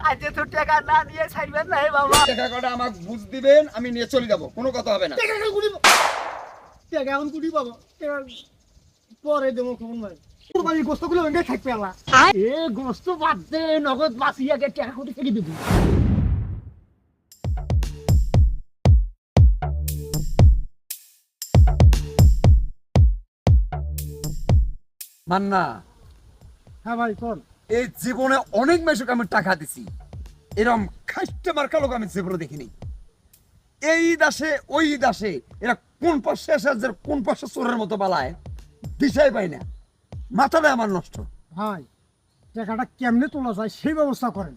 আজ তো টাকা না নিয়ে ছাড়বেন না বাবা। টাকা কটা আমাকে বুঝ দিবেন, আমি নিয়ে চলে যাবো, কোনো কথা হবে না। টাকা এখন কুড়ি পাবো, পরে দেবো খবর ভাই। কুরবানির গোস্তগুলো ওখানে থাকবে আলা। এ গোস্ত বাদ দে, নগদ বাঁচিয়ে আগে টাকা কোটি থেকে দেবো। মান্না, হ্যাঁ ভাই চল। এই জীবনে অনেক মেশকে আমি টাকা দিছি, এরকম খাইতে মার্কা লোক আমি জীবনে দেখিনি। এই দাসে ওই দাসে এরা কোন পাশে আসে কোন পাশে চোরের মতো বালায় দিশাই পাই না, মাথাটা আমার নষ্ট। ভাই টাকাটা কেমনে তোলা যায় সেই ব্যবস্থা করেন।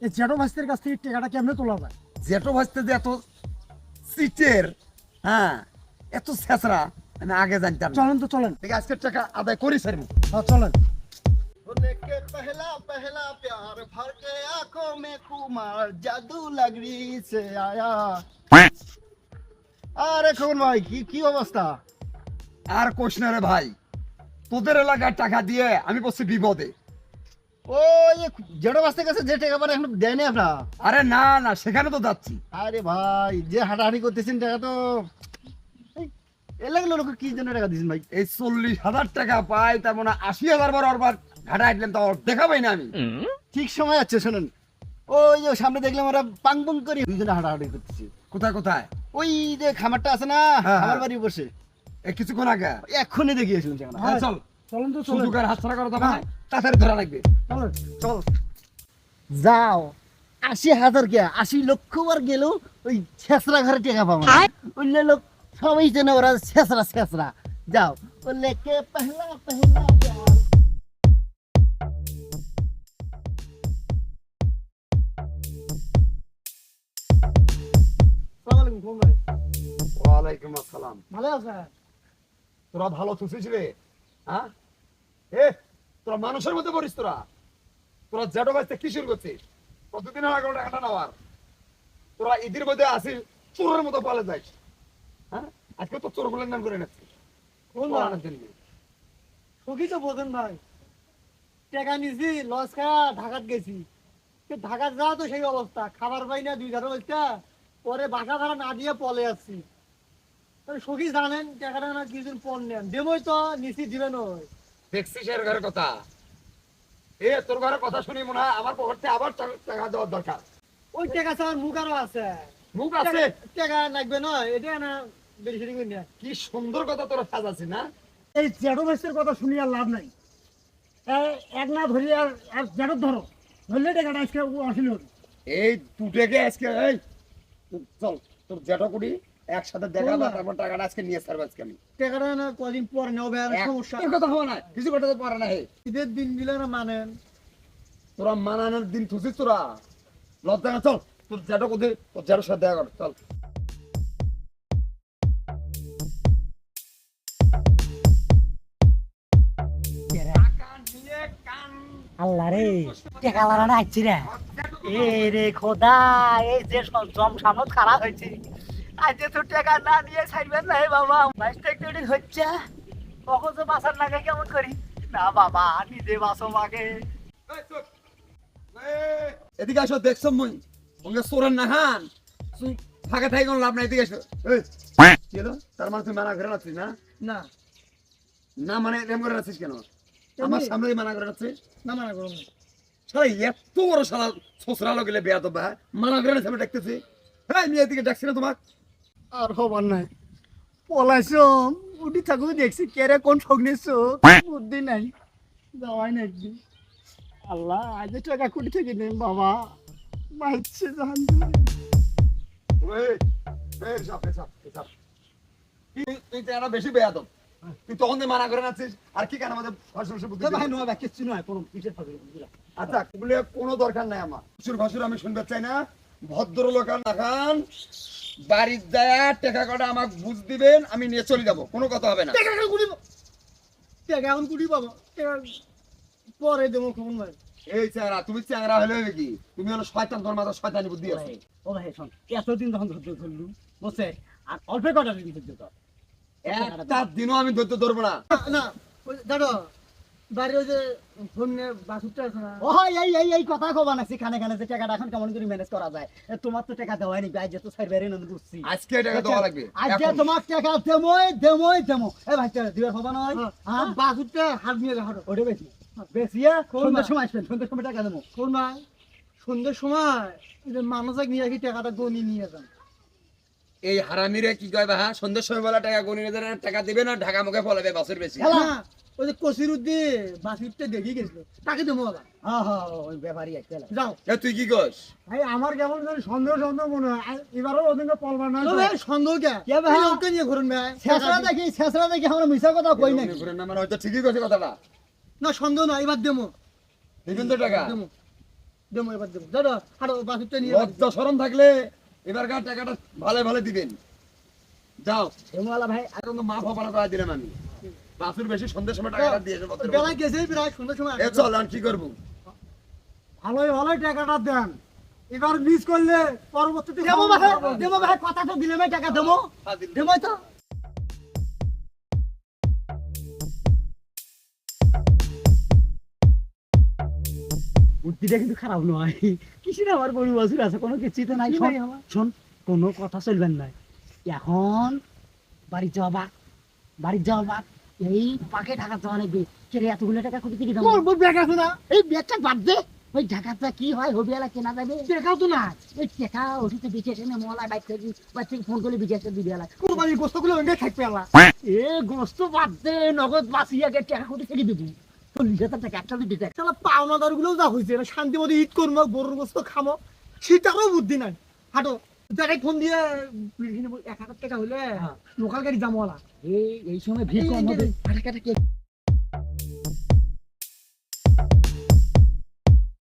এই জেঠো ভাস্তের কাছ থেকে টাকাটা কেমনে তোলা যায়? জেঠো ভাজতে যে এত সিটের, হ্যাঁ এত ছেঁচড়া আমি আগে জানতাম না। চলেন তো চলেন। ঠিক আছে, আজকের টাকা আদায় করি স্যার। হ্যাঁ চলেন। लेके पहला पहला प्यार भर के आंखों में कुमार जादू लगरी से आया। আরে খবর ভাই, কি কি অবস্থা? আর কোশ না রে ভাই, তোদের এলাকায় টাকা দিয়ে আমি বলছি বিপদে। ওই জেঠো বাস্তের কাছে যে টাকা পারে এখন দেয়নি আপনার? আরে না না, সেখানে তো যাচ্ছি। আরে ভাই, যে হাঁটাহাঁটি করতেছেন টাকা তো এলাকার লোক কি জন্য টাকা দিয়েছেন ভাই? এই 40,000 টাকা পাই, তার মানে 80,000 বার ওরবার ঘাটা হাঁটলেন, তো দেখা পাই না আমি। ঠিক সময় আছে, শোনেন ওই যে সামনে দেখলাম ওরা পাং পাং করে দুজনে হাঁটাহাঁটি করতেছে। কোথায় কোথায়? ওই যে খামারটা আছে না, হ্যাঁ, আমার হ্যাঁ। বাড়ির বসে কিছুক্ষণ আগে। এক্ষুনি দেখিয়েছিলেন টাকা। হ্যাঁ, চল চলেন তো চলেন। সুযোগের হাতছাড়া করা যাবে না, তাড়াতাড়ি ধরা লাগবে। চলেন। চল যাও। 80,000 কে 80 লক্ষ বার গেলেও ওই ছেসরা ঘরে টাকা পাবো না। অন্য লোক সবাই জানে ওরা ছেসরা ছেসরা। যাও ও লেকে পহলা পহলা প্যার। আসসালামু আলাইকুম খবর ভাই। ওয়ালাইকুম আসসালাম। ভালো আছেন? তোরা ভালো থুসিস রে? হ্যাঁ, এ তোরা মানুষের মধ্যে পড়িস? তোরা তোরা জেঠো ভাইতে কি শুরু করছিস? কতদিন আগে টাকাটা নেওয়ার? তোরা ঈদের মধ্যে আসিস, চোরের মতো পালে যাইস। হ্যাঁ, আজকে তো চোর গুলোর নাম করে নিচ্ছিস কোন ভাই? সখী তো বোঝেন ভাই, টাকা নিছি লস খায়া ঢাকাত গেছি। ঢাকাত যাওয়া তো সেই অবস্থা, খাবার পাই না 2 বস্তা, পরে বাসা ভাড়া না দিয়ে পলে আসছি। সখী জানেন টাকাটা না কিছুদিন পর নেন দেবই তো নিছি, দিবেন ওই। দেখছিস এর ঘরের কথা? এ তোর ঘরের কথা শুনি মনে হয় আমার পকেটে আবার টাকা দেওয়ার দরকার। ওই টাকা ছাড়ার মুখ আরো আছে। মুখ আছে? টাকা লাগবে না, এটা না বেশি সেটি করে নেন। কি সুন্দর কথা তোরা সাজাচ্ছিস না? এই জেঠো ভাইসের কথা শুনি আর লাভ নাই। এক না ধরি আর জেঠো ধরো, ধরলে টাকাটা আজকে আসিল। এই দুটাকে আজকে এই চল তোর জেঠো কুড়ি একসাথে দেখাবা, তারপর টাকাটা আজকে নিয়ে ছাড়বো আজকে আমি। টাকাটা না কদিন পর নেবে, আর সমস্যা। তোর কথা হবে না, কিছু করতে পারে না। হে ঈদের দিন দিলে না মানেন। তোরা মানানোর দিন থুসিস তোরা, লজ্জা না? চল তোর জেঠো কোথায়, তোর জেঠোর সাথে দেখা কর, চল। আল্লাহ রে, টাকা লাগানো আসছি রে। এ রে খোদা, এই যে জম সামত খারাপ হয়েছে, আজ তো টাকা না নিয়ে ছাড়বেন না বাবা। 22 হচ্ছে, কখন তো বাসার লাগে কেমন করি না বাবা, নিজে বাসো মাকে। এদিকে আসো, দেখছো মুই সঙ্গে চোরের না হান ফাঁকা থাকি কোনো লাভ নাই। এদিকে আসো। কি হলো? তার মানে তুই মানা করে রাখছিস না? না না মানে এরকম করে রাখছিস কেন? আমার সামনে মানা করে রাখছিস? না মানা করুন। শালা এত বড় শালা ছোসরা লগলে বেয়া তো বা মানা করে রাখছি, আমি দেখতেছি। হ্যাঁ, আমি এদিকে ডাকছি না তোমাক? আর হবার নাই, পলাইছো। উঠি থাকু দেখছি কেরে কোন ঠক নিছো, বুদ্ধি নাই, যাওয়াই না একদিন। আল্লাহ, আজ টাকা কুড়ি থেকে নেই বাবা, মাইছে জান। তুই তো বেশি বেয়া তো, তুই তখন যে মানা করে রাখছিস, আর কি কেন আমাদের বুদ্ধি ভাই দিবি? নয় ভাই, কিচ্ছু নয়, কোনো কিসের থাকে। আচ্ছা, এগুলো কোনো দরকার নাই আমার। শ্বশুর ভাসুর আমি শুনতে চাই না। ভদ্রলোক না খান, বাড়ির যায় টাকা কটা আমাকে বুঝ দিবেন, আমি নিয়ে চলে যাবো, কোনো কথা হবে না। টাকা কুড়ি, টাকা এখন কুড়ি পাবো, টাকা পরে দেবো খবর ভাই। এই চ্যাংরা, তুমি চ্যাংরা হলে হবে কি? তুমি হলো শয়তান, তোর মাথা শয়তানি বুদ্ধি আছে। ও ভাই শোন, এতদিন যখন ধৈর্য ধরলু বসে, আর অল্প কটা দিন ধৈর্য ধর। একটা দিনও আমি ধরতে ধরবো না। না দাদা, বাড়ি ওই যে ফোনে বাসুরটা আছে না ও এই কথা কবা নাছি খানে খানে যে টাকাটা এখন কেমন করে ম্যানেজ করা যায় তোমার তো টাকা দেওয়াই নি আজ তো সাইড বাইরে নন বুঝছি আজকে টাকা দেওয়া লাগবে আজকে এখন। তোমার টাকা দেমই এ ভাই টাকা দিবার হবে না হ্যাঁ বাসুরটা হাত নিয়ে রাখো ওটা বেশি বেশিয়া কোন সন্ধ্যার মা? সময় আসবেন সন্ধ্যার সময় টাকা দেবো কোন ভাই সন্ধ্যের সময় এই যে মানুষকে নিয়ে কি টাকাটা গনি নিয়ে যান এই হারামিরে কি কয় বা হ্যাঁ সন্ধ্যার সময় বেলা টাকা গণিনে দেন টাকা দিবে না ঢাকা মুখে ফলাবে বাসের বেশি হ্যাঁ। না ওই যে কসিরুদ্দি বাসুরটা দেখি গেছিল তাকে দেবো বাবা হ্যাঁ ওই ব্যাপারই একটা যাও এ তুই কি কস ভাই আমার কেমন জানি সন্দেহ মনে হয় এবারও ওদিনকে পলবা না তো ভাই সন্দেহ কে কে ভাই? এই ওকে নিয়ে ঘুরুন ভাই শেষরা দেখি আমরা মিশা কথা কই না ঘুরে না মানে হয়তো ঠিকই কইছে কথাটা না সন্দেহ না এবার দেবো দিবেন তো টাকা দেবো দেবো এবার দেবো দাদা হারো বাসুরটা নিয়ে লজ্জা শরম থাকলে এবারকার টাকাটা ভালো ভালো দিবেন যাও হেমওয়ালা ভাই এখন তো মাফ হবার করে দিলাম আমি বাসুর বেশি সন্ধ্যার সময় টাকাটা দিয়েছে বেলা গেছে প্রায় সন্ধ্যার সময় এ চল আর কি করবো ভালোই টাকাটা দেন এবার মিস করলে পরবর্তীতে দেবো ভাই কথা তো দিলে টাকা দেবো দেবো তো বুদ্ধিটা কিন্তু খারাপ নয় কিছু না আমার গরু বাছুর আছে কোনো কিছুই তো নাই কি নাই আমার? শোন কোনো কথা চলবেন না এখন বাড়ি যাওয়া এই পাকে ঢাকা যাওয়া লাগবে কে এতগুলো টাকা কোথা থেকে দেবো তোর ব্যাগ আছে না এই ব্যাগটা বাদ দে ওই ঢাকাটা কি হয় হবিয়ালা কেনা যাবে টাকাও তো না ওই টাকা ওষুধে বেঁচে এসে মলা বাইক থেকে ফোন করে বেঁচে আসতে দিবে কোরবানির গোস্তগুলো ওইখানে থাকবে আল্লাহ এ গোস্ত বাদ দে নগদ বাঁচিয়ে আগে টাকা কোথা থেকে দেবো 40,000 টাকা একটা দিতে শালা পাওনাদার গুলো যা হয়েছে শান্তি মতো ঈদ করবো গরুর গোস্ত খামো সেটারও বুদ্ধি নাই হাঁটো জায়গায় ফোন দিয়ে 1,000 টাকা হলে হ্যাঁ। লোকাল গাড়ি যাবো ওলা এই সময় ভিড় কম হবে টাকাটা কে